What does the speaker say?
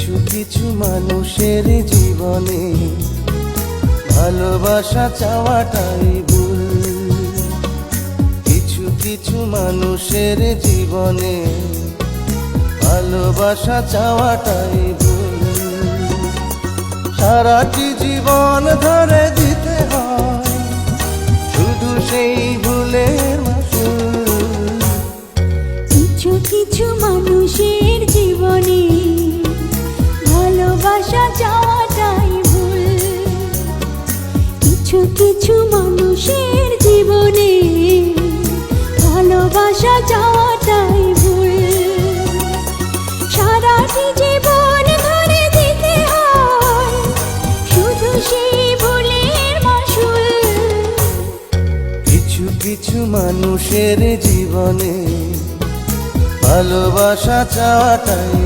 কিছু কিছু মানুষের জীবনে ভালোবাসা চাওয়াটাই ভুল। কিছু কিছু মানুষের জীবনে ভালোবাসা চাওয়াটাই ভুল। সারাটি জীবন ধরে দিতে হয় শুধু সেই ভুলের মাসুল। কিছু কিছু মানুষের জীবনে ভালোবাসা চাওয়াটাই ভুল। কিছু কিছু মানুষের জীবনে ভালোবাসা চাওয়াটাই ভুল। সারাটি জীবন ধরে দিতে হয় শুধু সেই ভুলের মাসুল। কিছু কিছু মানুষের জীবনে ভালোবাসা চাওয়াটাই